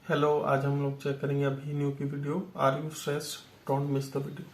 Hello, आज हम लोग चेक करेंगे अभी न्यू की video. Are you stressed? Don't miss the video.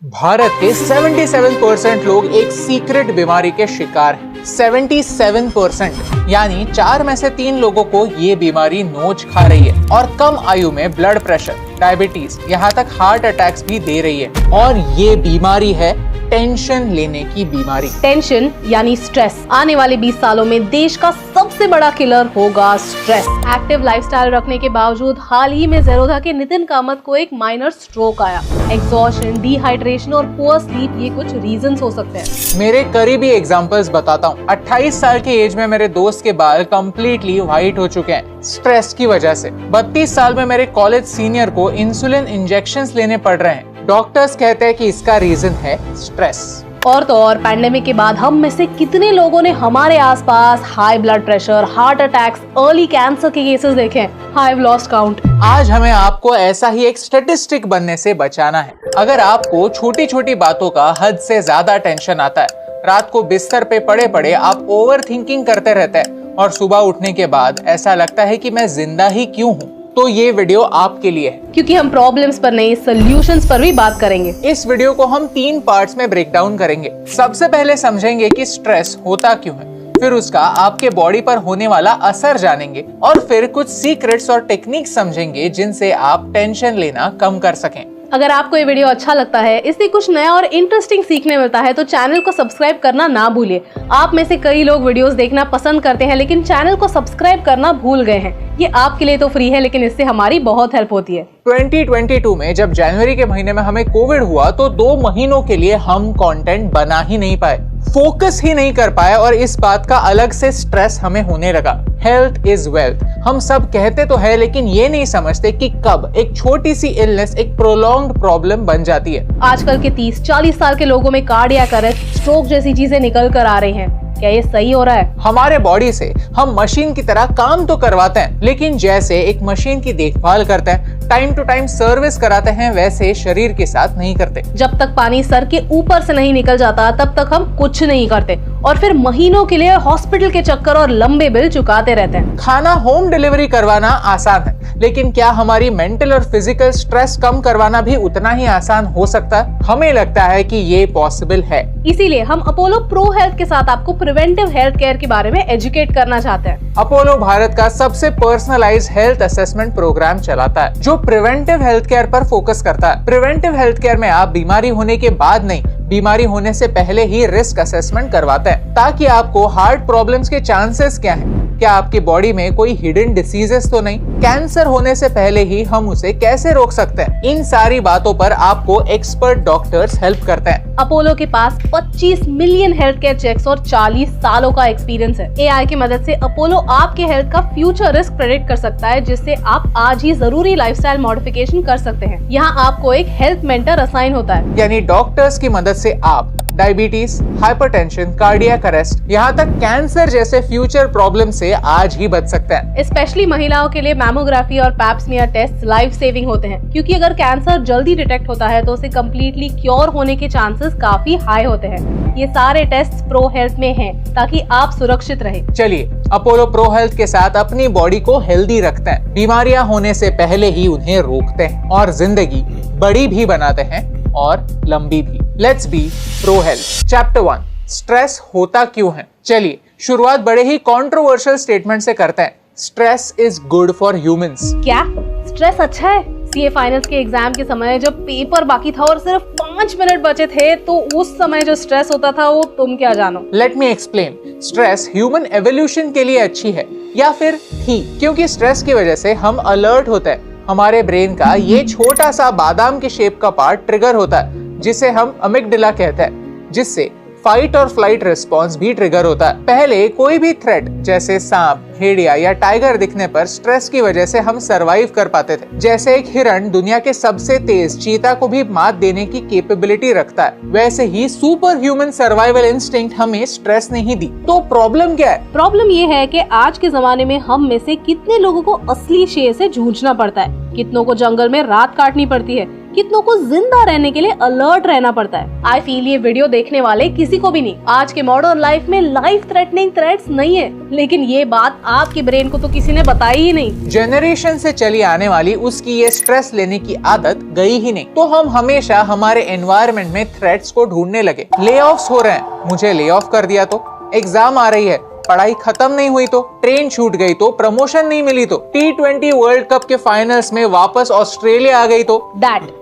भारत के 77% लोग एक सीक्रेट बीमारी के शिकार हैं। 77%, यानी 4 में से 3 लोगों को ये बीमारी नोच खा रही है और कम आयु में ब्लड प्रेशर, डायबिटीज, यहाँ तक हार्ट अटैक्स भी दे रही है। और ये बीमारी है टेंशन लेने की बीमारी। टेंशन यानी स्ट्रेस आने वाले 20 सालों में देश का सबसे बड़ा किलर होगा स्ट्रेस। एक्टिव लाइफस्टाइल रखने के बावजूद हाल ही में ज़ेरोधा के नितिन कामत को एक माइनर स्ट्रोक आया। एग्जॉशन, डिहाइड्रेशन और पुअर स्लीप ये कुछ रीजंस हो सकते हैं। मेरे करीबी एग्जांपल्स बताता हूँ। 28 साल की एज में मेरे दोस्त के बाल कम्प्लीटली व्हाइट हो चुके हैं स्ट्रेस की वजह से। 32 साल में मेरे कॉलेज सीनियर को इंसुलिन इंजेक्शंस लेने पड़ रहे हैं। डॉक्टर्स कहते हैं कि इसका रीजन है स्ट्रेस। और तो और पैंडेमिक के बाद हम में से कितने लोगों ने हमारे आसपास high blood pressure, heart attacks, early cancer के केसेस देखे हैं। I have lost count. आज हमें आपको ऐसा ही एक स्टैटिस्टिक बनने से बचाना है। अगर आपको छोटी छोटी बातों का हद से ज्यादा टेंशन आता है, रात को बिस्तर पे पड़े पड़े आप ओवर थिंकिंग करते रहते हैं और सुबह उठने के बाद ऐसा लगता है कि मैं जिंदा ही क्यों हूँ, तो ये वीडियो आपके लिए है। क्योंकि हम प्रॉब्लम्स पर नहीं, सॉल्यूशंस पर भी बात करेंगे। इस वीडियो को हम 3 पार्ट्स में ब्रेक डाउन करेंगे। सबसे पहले समझेंगे कि स्ट्रेस होता क्यों है, फिर उसका आपके बॉडी पर होने वाला असर जानेंगे और फिर कुछ सीक्रेट्स और टेक्निक समझेंगे जिनसे आप टेंशन लेना कम कर सकें। अगर आपको ये वीडियो अच्छा लगता है, इससे कुछ नया और इंटरेस्टिंग सीखने मिलता है, तो चैनल को सब्सक्राइब करना ना भूलिए। आप में से कई लोग वीडियोस देखना पसंद करते हैं लेकिन चैनल को सब्सक्राइब करना भूल गए हैं। ये आपके लिए तो फ्री है, लेकिन इससे हमारी बहुत हेल्प होती है। 2022 में जब जनवरी के महीने में हमें कोविड हुआ तो 2 महीनों के लिए हम कंटेंट बना ही नहीं पाए, फोकस ही नहीं कर पाए और इस बात का अलग से स्ट्रेस हमें होने लगा। हेल्थ इज वेल्थ हम सब कहते तो है, लेकिन ये नहीं समझते कि कब एक छोटी सी इलनेस एक प्रोलॉन्ग्ड प्रॉब्लम बन जाती है। आजकल के 30-40 साल के लोगों में कार्डियक अरेस्ट, स्ट्रोक जैसी चीजें निकल कर आ रही हैं। क्या ये सही हो रहा है? हमारे बॉडी से हम मशीन की तरह काम तो करवाते हैं, लेकिन जैसे एक मशीन की देखभाल करते हैं, टाइम टू टाइम सर्विस कराते हैं, वैसे शरीर के साथ नहीं करते। जब तक पानी सर के ऊपर से नहीं निकल जाता तब तक हम कुछ नहीं करते और फिर महीनों के लिए हॉस्पिटल के चक्कर और लंबे बिल चुकाते रहते हैं। खाना होम डिलीवरी करवाना आसान है, लेकिन क्या हमारी मेंटल और फिजिकल स्ट्रेस कम करवाना भी उतना ही आसान हो सकता है? हमें लगता है कि ये पॉसिबल है। इसीलिए हम अपोलो प्रो हेल्थ के साथ आपको प्रिवेंटिव हेल्थ केयर के बारे में एजुकेट करना चाहते हैं। अपोलो भारत का सबसे पर्सनलाइज्ड हेल्थ असेसमेंट प्रोग्राम चलाता है जो प्रिवेंटिव हेल्थ केयर पर फोकस करता है। प्रिवेंटिव हेल्थ केयर में आप बीमारी होने के बाद नहीं, बीमारी होने से पहले ही रिस्क असेसमेंट करवाते हैं, ताकि आपको हार्ट प्रॉब्लम्स के चांसेस क्या हैं, क्या आपकी बॉडी में कोई हिडन डिसीजेस तो नहीं, कैंसर होने से पहले ही हम उसे कैसे रोक सकते हैं, इन सारी बातों पर आपको एक्सपर्ट डॉक्टर्स हेल्प करते हैं। अपोलो के पास 25 मिलियन हेल्थ केयर चेक्स और 40 सालों का एक्सपीरियंस है। एआई की मदद से अपोलो आपके हेल्थ का फ्यूचर रिस्क प्रेडिक्ट कर सकता है, जिससे आप आज ही जरूरी लाइफस्टाइल मॉडिफिकेशन कर सकते हैं। यहाँ आपको एक हेल्थ मेंटर असाइन होता है, यानी डॉक्टर्स की मदद से आप डायबिटीज, हाइपरटेंशन, कार्डियक अरेस्ट, यहाँ तक कैंसर जैसे फ्यूचर प्रॉब्लम से आज ही बच सकते हैं। स्पेशली महिलाओं के लिए मैमोग्राफी और pap smear test life saving होते हैं, क्योंकि अगर कैंसर जल्दी डिटेक्ट होता है तो उसे कम्प्लीटली क्योर होने के चांसेस काफी हाई होते हैं। ये सारे टेस्ट प्रो हेल्थ में हैं, ताकि आप सुरक्षित रहे। चलिए अपोलो प्रो हेल्थ के साथ अपनी बॉडी को हेल्दी रखते हैं, बीमारियां होने से पहले ही उन्हें रोकते हैं और जिंदगी बड़ी भी बनाते हैं और लंबी भी। Let's be pro health. Chapter 1, stress होता क्यों है। चलिए शुरुआत बड़े ही कंट्रोवर्शियल स्टेटमेंट से करते हैं। Stress is good for humans. क्या स्ट्रेस अच्छा है? सीए फाइनल्स के एग्जाम के समय जब पेपर बाकी था और सिर्फ 5 मिनट बचे थे, तो उस समय जो स्ट्रेस होता था वो तुम क्या जानो। Let me explain. Stress human evolution के लिए अच्छी है, या फिर थी, क्योंकि स्ट्रेस की वजह से हम अलर्ट होते हैं। हमारे ब्रेन का ये छोटा सा बादाम के शेप का पार्ट ट्रिगर होता है, जिसे हम अमिगडाला कहते हैं, जिससे फाइट और फ्लाइट रिस्पॉन्स भी ट्रिगर होता है। पहले कोई भी थ्रेट जैसे सांप, भेड़िया या टाइगर दिखने पर स्ट्रेस की वजह से हम सरवाइव कर पाते थे। जैसे एक हिरण दुनिया के सबसे तेज चीता को भी मात देने की कैपेबिलिटी रखता है, वैसे ही सुपर ह्यूमन सर्वाइवल इंस्टिंक्ट हमें स्ट्रेस नहीं दी। तो प्रॉब्लम क्या है? प्रॉब्लम ये है कि आज के जमाने में हम में से कितने लोगों को असली शेर से जूझना पड़ता है, कितनों को जंगल में रात काटनी पड़ती है, कितनों को जिंदा रहने के लिए अलर्ट रहना पड़ता है। आई फील ये वीडियो देखने वाले किसी को भी नहीं। आज के मॉडर्न लाइफ में लाइफ थ्रेटनिंग थ्रेट्स नहीं है, लेकिन ये बात आपके ब्रेन को तो किसी ने बताई ही नहीं। जनरेशन से चली आने वाली उसकी ये स्ट्रेस लेने की आदत गई ही नहीं, तो हम हमेशा हमारे एनवायरनमेंट में थ्रेट्स को ढूंढने लगे। ले ऑफ्स हो रहे हैं, मुझे ले ऑफ कर दिया तो, एग्जाम आ रही है, पढ़ाई खत्म नहीं हुई तो, ट्रेन छूट गई तो, प्रमोशन नहीं मिली तो, T20 वर्ल्ड कप के फाइनल्स में वापस ऑस्ट्रेलिया आ गई तो। That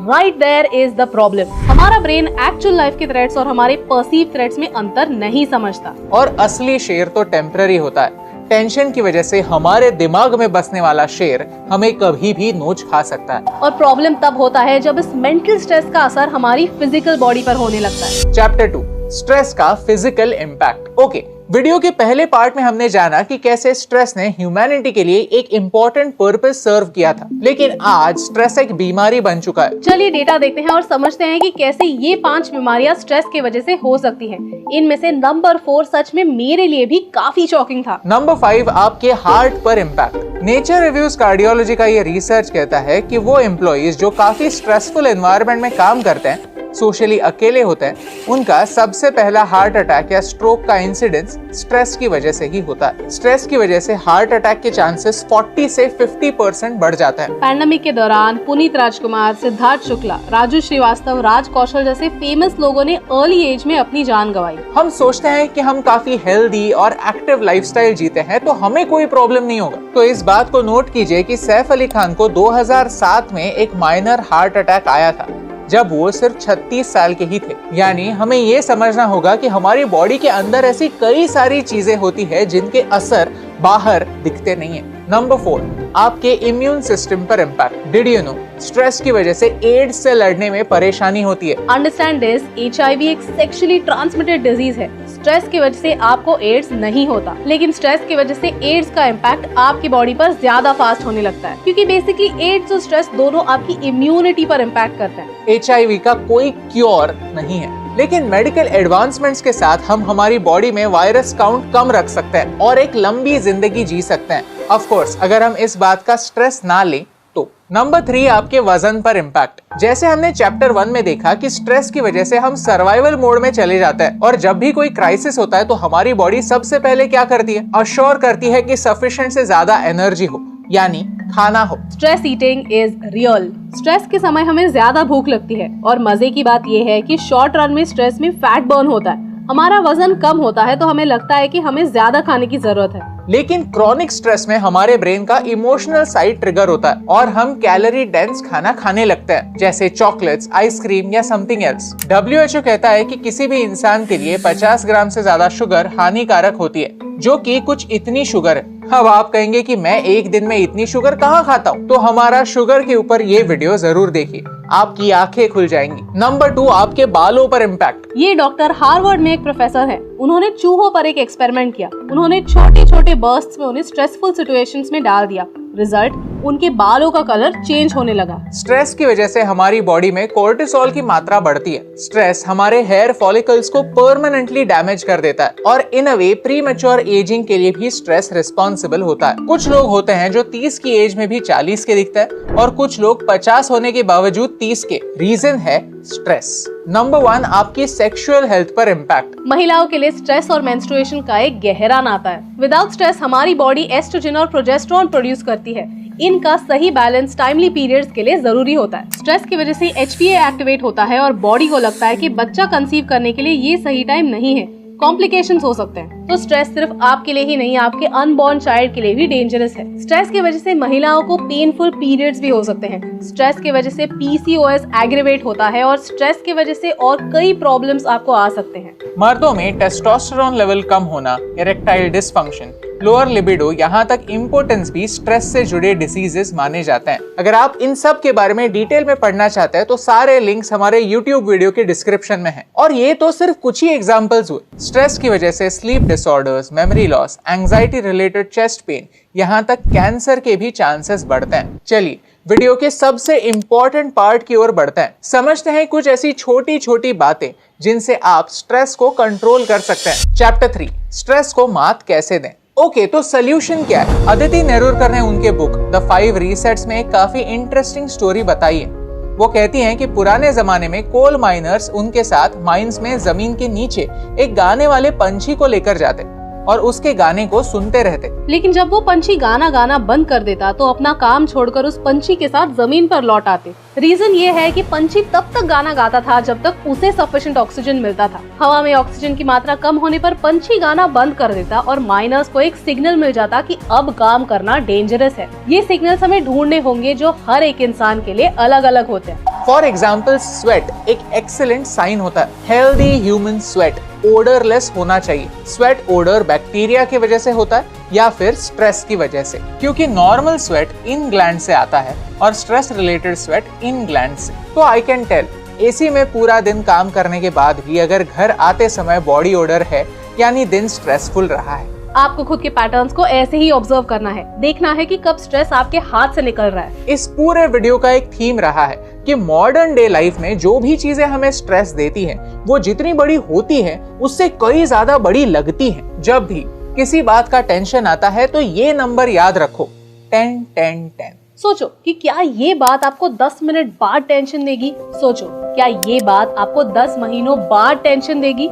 right there is the problem. हमारा ब्रेन एक्चुअल लाइफ के थ्रेट्स और हमारे परसीव थ्रेट्स में अंतर नहीं समझता। और असली शेर तो टेम्पररी होता है। टेंशन की वजह से हमारे दिमाग में बसने वाला शेर हमें कभी भी नोच खा सकता है। और प्रॉब्लम तब होता है जब इस मेंटल स्ट्रेस का असर हमारी फिजिकल बॉडी पर होने लगता है। चैप्टर 2, स्ट्रेस का फिजिकल इम्पैक्ट। ओके, वीडियो के पहले पार्ट में हमने जाना कि कैसे स्ट्रेस ने ह्यूमैनिटी के लिए एक इम्पोर्टेंट पर्पस सर्व किया था, लेकिन आज स्ट्रेस एक बीमारी बन चुका है। चलिए डेटा देखते हैं और समझते हैं कि कैसे ये 5 बीमारियां स्ट्रेस की वजह से हो सकती हैं। इनमें से नंबर 4 सच में मेरे लिए भी काफी शॉकिंग था। नंबर 5, आपके हार्ट पर इम्पैक्ट। नेचर रिव्यूज कार्डियोलॉजी का ये रिसर्च कहता है कि वो एम्प्लॉइज जो काफी स्ट्रेसफुल एनवायरनमेंट में काम करते हैं, सोशली अकेले होते हैं, उनका सबसे पहला हार्ट अटैक या स्ट्रोक का इंसिडेंस स्ट्रेस की वजह से ही होता है। स्ट्रेस की वजह से हार्ट अटैक के चांसेस 40 से 50% बढ़ जाता है। पैंडेमिक के दौरान पुनीत राजकुमार, सिद्धार्थ शुक्ला, राजू श्रीवास्तव, राज कौशल जैसे फेमस लोगों ने अर्ली एज में अपनी जान गंवाई। हम सोचते हैं कि हम काफी हेल्दी और एक्टिव लाइफस्टाइल जीते हैं तो हमें कोई प्रॉब्लम नहीं होगा। तो इस बात को नोट कीजिए कि सैफ अली खान को 2007 में एक माइनर हार्ट अटैक आया था जब वो सिर्फ 36 साल के ही थे। यानी हमें ये समझना होगा कि हमारी बॉडी के अंदर ऐसी कई सारी चीजें होती है जिनके असर बाहर दिखते नहीं है। नंबर 4, आपके इम्यून सिस्टम पर impact. Did you know, stress की वजह से एड्स से लड़ने में परेशानी होती है। अंडरस्टैंड दिस, HIV एक सेक्सुअली ट्रांसमिटेड डिजीज है। स्ट्रेस की वजह से आपको एड्स नहीं होता, लेकिन स्ट्रेस की वजह से एड्स का इम्पैक्ट आपकी बॉडी पर ज्यादा फास्ट होने लगता है, क्योंकि बेसिकली एड्स और स्ट्रेस दोनों आपकी इम्यूनिटी पर इम्पैक्ट करते हैं। HIV का कोई क्योर नहीं है, लेकिन मेडिकल एडवांसमेंट्स के साथ हम हमारी बॉडी में वायरस काउंट कम रख सकते हैं और एक लंबी जिंदगी जी सकते हैं। ऑफ कोर्स, अगर हम इस बात का स्ट्रेस ना लें तो। नंबर 3, आपके वजन पर इम्पैक्ट। जैसे हमने चैप्टर 1 में देखा कि स्ट्रेस की वजह से हम सर्वाइवल मोड में चले जाते हैं और जब भी कोई क्राइसिस होता है तो हमारी बॉडी सबसे पहले क्या करती है? अश्योर करती है कि सफिशिएंट से ज्यादा एनर्जी हो, यानी खाना हो। Stress eating is real. Stress के समय हमें ज्यादा भूख लगती है और मजे की बात यह है कि शॉर्ट रन में स्ट्रेस में फैट बर्न होता है। हमारा वजन कम होता है तो हमें लगता है कि हमें ज्यादा खाने की जरूरत है। लेकिन क्रॉनिक स्ट्रेस में हमारे ब्रेन का इमोशनल साइड ट्रिगर होता है और हम कैलोरी डेंस खाना खाने लगते हैं, जैसे चॉकलेट्स, आइसक्रीम या समथिंग एल्स। WHO कहता है कि किसी भी इंसान के लिए 50 ग्राम से ज्यादा शुगर हानिकारक होती है, जो कि कुछ इतनी शुगर है। अब आप कहेंगे कि मैं एक दिन में इतनी शुगर कहाँ खाता हूँ, तो हमारा शुगर के ऊपर ये वीडियो जरूर देखिए, आपकी आंखें खुल जाएंगी। नंबर 2, आपके बालों पर इम्पैक्ट। ये डॉक्टर हार्वर्ड में एक प्रोफेसर है। उन्होंने चूहों पर एक एक्सपेरिमेंट किया। उन्होंने छोटे छोटे बर्स्ट्स में उन्हें स्ट्रेसफुल सिचुएशंस में डाल दिया। रिजल्ट, उनके बालों का कलर चेंज होने लगा। स्ट्रेस की वजह से हमारी बॉडी में कोर्टिसोल की मात्रा बढ़ती है। स्ट्रेस हमारे हेयर फॉलिकल्स को परमानेंटली डैमेज कर देता है और इन अ वे प्रीमैच्योर एजिंग के लिए भी स्ट्रेस रिस्पॉन्सिबल होता है। कुछ लोग होते हैं जो 30 की एज में भी 40 के दिखते हैं और कुछ लोग 50 होने के बावजूद 30 के। रीजन है स्ट्रेस। नंबर 1, आपकी सेक्सुअल हेल्थ पर इम्पैक्ट। महिलाओं के लिए स्ट्रेस और मेंस्ट्रुएशन का एक गहरा नाता है। विदाउट स्ट्रेस हमारी बॉडी एस्ट्रोजन और प्रोजेस्टेरोन प्रोड्यूस करती है। इनका सही बैलेंस टाइमली पीरियड्स के लिए जरूरी होता है। स्ट्रेस की वजह से HPA एक्टिवेट होता है और बॉडी को लगता है कि बच्चा कंसीव करने के लिए ये सही टाइम नहीं है। कॉम्प्लिकेशंस हो सकते हैं। तो स्ट्रेस सिर्फ आपके लिए ही नहीं, आपके अनबॉर्न चाइल्ड के लिए भी डेंजरस है। स्ट्रेस की वजह से महिलाओं को पेनफुल पीरियड्स भी हो सकते हैं। स्ट्रेस की वजह से PCOS एग्रीवेट होता है और स्ट्रेस की वजह से और कई प्रॉब्लम्स आपको आ सकते हैं। मर्दों में टेस्टोस्टेरोन लेवल कम होना, इरेक्टाइल डिसफंक्शन, लोअर लिबिडो, यहाँ तक इम्पोर्टेंस भी स्ट्रेस से जुड़े डिसीजेस माने जाते हैं। अगर आप इन सब के बारे में डिटेल में पढ़ना चाहते हैं तो सारे लिंक्स हमारे YouTube वीडियो के डिस्क्रिप्शन में हैं। और ये तो सिर्फ कुछ ही एग्जांपल्स हुए। स्ट्रेस की वजह से sleep disorders, memory loss, anxiety related chest pain, यहाँ तक कैंसर के भी चांसेस बढ़ते हैं। चलिए वीडियो के सबसे इम्पोर्टेंट पार्ट की ओर बढ़ते हैं। समझते हैं कुछ ऐसी छोटी छोटी बातें जिनसे आप स्ट्रेस को कंट्रोल कर सकते हैं। चैप्टर 3, स्ट्रेस को मात कैसे दें। ओके, तो सोल्यूशन क्या है? अदिति नेरुरकर ने उनके बुक द 5 रीसेट्स में एक काफी इंटरेस्टिंग स्टोरी बताई है। वो कहती हैं कि पुराने जमाने में कोल माइनर्स उनके साथ माइंस में जमीन के नीचे एक गाने वाले पंछी को लेकर जाते और उसके गाने को सुनते रहते। लेकिन जब वो पंछी गाना गाना बंद कर देता तो अपना काम छोड़कर उस पंछी के साथ जमीन पर लौट आते। रीजन ये है कि पंछी तब तक गाना गाता था जब तक उसे सफिशिएंट ऑक्सीजन मिलता था। हवा में ऑक्सीजन की मात्रा कम होने पर पंछी गाना बंद कर देता और माइनर्स को एक सिग्नल मिल जाता कि अब काम करना डेंजरस है। ये सिग्नल्स हमें ढूंढने होंगे जो हर एक इंसान के लिए अलग अलग होते हैं। फॉर एग्जाम्पल, स्वेट एक एक्सीलेंट साइन होता है। हेल्दी ह्यूमन स्वेट ओडरलेस होना चाहिए। स्वेट ओडर बैक्टीरिया की वजह से होता है या फिर स्ट्रेस की वजह से, क्योंकि नॉर्मल स्वेट इन ग्लैंड से आता है और स्ट्रेस रिलेटेड स्वेट इन ग्लैंड से। तो आई कैन टेल, एसी में पूरा दिन काम करने के बाद भी अगर घर आते समय बॉडी ओडर है यानी दिन स्ट्रेसफुल रहा है। आपको खुद के पैटर्न्स को ऐसे ही ऑब्जर्व करना है, देखना है कि कब स्ट्रेस आपके हाथ से निकल रहा है। इस पूरे वीडियो का एक थीम रहा है कि मॉडर्न डे लाइफ में जो भी चीजें हमें स्ट्रेस देती हैं, वो जितनी बड़ी होती हैं, उससे कई ज्यादा बड़ी लगती हैं। जब भी किसी बात का टेंशन आता है तो ये नंबर याद रखो, 10 10 10। सोचो कि क्या ये बात आपको 10 मिनट बाद टेंशन देगी। सोचो क्या ये बात आपको 10 महीनों बाद टेंशन देगी।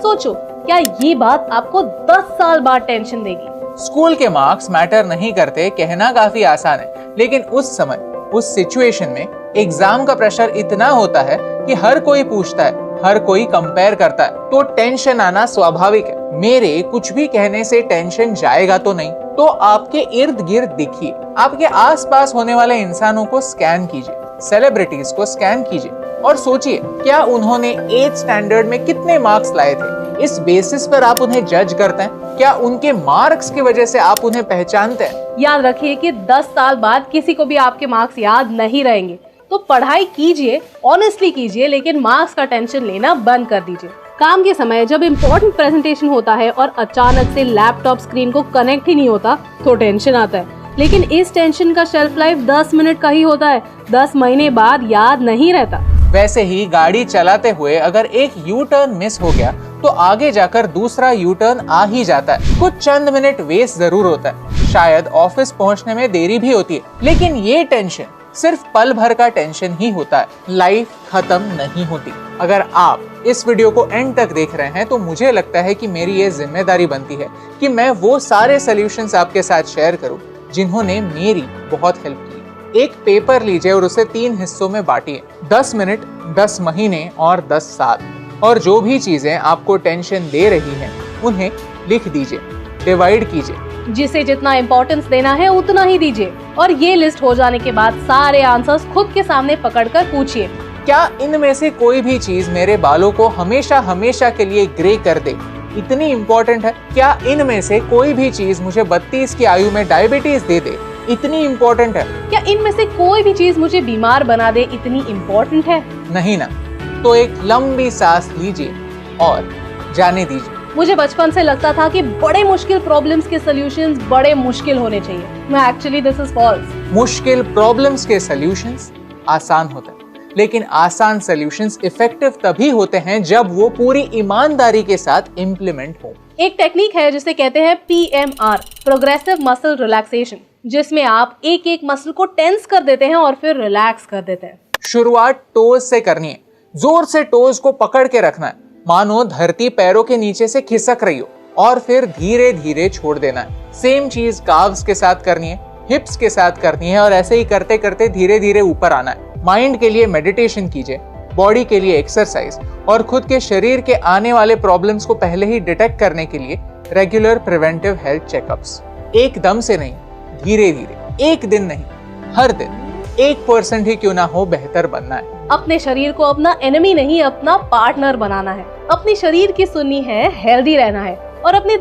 सोचो क्या ये बात आपको 10 साल बाद टेंशन देगी। स्कूल के मार्क्स मैटर नहीं करते कहना काफी आसान है, लेकिन उस समय उस सिचुएशन में एग्जाम का प्रेशर इतना होता है कि हर कोई पूछता है, हर कोई कंपेयर करता है, तो टेंशन आना स्वाभाविक है। मेरे कुछ भी कहने से टेंशन जाएगा तो नहीं, तो आपके इर्द गिर्द देखिए, आपके आसपास होने वाले इंसानों को स्कैन कीजिए, सेलिब्रिटीज को स्कैन कीजिए और सोचिए क्या उन्होंने 8th स्टैंडर्ड में कितने मार्क्स लाए थे। इस बेसिस पर आप उन्हें जज करते हैं। क्या उनके मार्क्स की वजह से आप उन्हें पहचानते हैं? याद रखिए कि 10 साल बाद किसी को भी आपके मार्क्स याद नहीं रहेंगे, तो पढ़ाई कीजिए, ऑनेस्टली कीजिए, लेकिन मार्क्स का टेंशन लेना बंद कर दीजिए। काम के समय जब इम्पोर्टेंट प्रेजेंटेशन होता है और अचानक से लैपटॉप स्क्रीन को कनेक्ट ही नहीं होता तो टेंशन आता है, लेकिन इस टेंशन का शेल्फ लाइफ 10 मिनट का ही होता है, 10 महीने बाद याद नहीं रहता। वैसे ही गाड़ी चलाते हुए अगर एक यू टर्न मिस हो गया तो आगे जाकर दूसरा यू टर्न आ ही जाता है। कुछ चंद मिनट वेस्ट जरूर होता है, शायद ऑफिस पहुंचने में देरी भी होती है, लेकिन ये टेंशन सिर्फ पल भर का टेंशन ही होता है, लाइफ खत्म नहीं होती। अगर आप इस वीडियो को एंड तक देख रहे हैं तो मुझे लगता है कि मेरी ये जिम्मेदारी बनती है कि मैं वो सारे सॉल्यूशंस आपके साथ शेयर करूं जिन्होंने मेरी बहुत हेल्प की। एक पेपर लीजिए और उसे 3 हिस्सों में बांटिए, 10 मिनट, 10 महीने और 10 साल, और जो भी चीजें आपको टेंशन दे रही हैं उन्हें लिख दीजिए, डिवाइड कीजिए। जिसे जितना इम्पोर्टेंस देना है उतना ही दीजिए, और ये लिस्ट हो जाने के बाद सारे आंसर्स खुद के सामने पकड़कर पूछिए, क्या इनमें से कोई भी चीज मेरे बालों को हमेशा हमेशा के लिए ग्रे कर दे, इतनी इम्पोर्टेंट है? क्या इनमें से कोई भी चीज मुझे 32 की आयु में डायबिटीज दे दे, इतनी इम्पोर्टेंट है? क्या इनमें से कोई भी चीज मुझे बीमार बना दे, इतनी इम्पोर्टेंट है? नहीं ना। तो एक लंबी सांस लीजिए और जाने दीजिए। मुझे बचपन से लगता था कि बड़े मुश्किल प्रॉब्लम्स के सॉल्यूशंस बड़े मुश्किल होने चाहिए। मैं एक्चुअली दिस इज फॉल्स। मुश्किल प्रॉब्लम्स के सॉल्यूशंस आसान होते हैं, लेकिन आसान सॉल्यूशंस इफेक्टिव तभी होते हैं जब वो पूरी ईमानदारी के साथ इम्प्लीमेंट हो। एक टेक्निक है जिसे कहते हैं PMR, प्रोग्रेसिव मसल रिलैक्सेशन, जिसमें आप एक एक मसल को टेंस कर देते हैं और फिर रिलैक्स कर देते हैं। शुरुआत टोज से करनी है, जोर से टोज को पकड़ के रखना है, मानो धरती पैरों के नीचे से खिसक रही हो, और फिर धीरे धीरे छोड़ देना है। सेम चीज काव्स के साथ करनी है, हिप्स के साथ करनी है, और ऐसे ही करते करते धीरे धीरे ऊपर आना है। माइंड के लिए मेडिटेशन कीजिए, बॉडी के लिए एक्सरसाइज, और खुद के शरीर के आने वाले प्रॉब्लम्स को पहले ही डिटेक्ट करने के लिए रेगुलर प्रिवेंटिव हेल्थ चेकअप्स। एकदम से नहीं, धीरे धीरे, एक दिन नहीं, हर दिन 1% ही क्यों ना हो बेहतर बनना है। अपने शरीर को अपना एनिमी नहीं, अपना पार्टनर बनाना है। अपने शरीर की सुननी है, हेल्दी रहना है, और अपने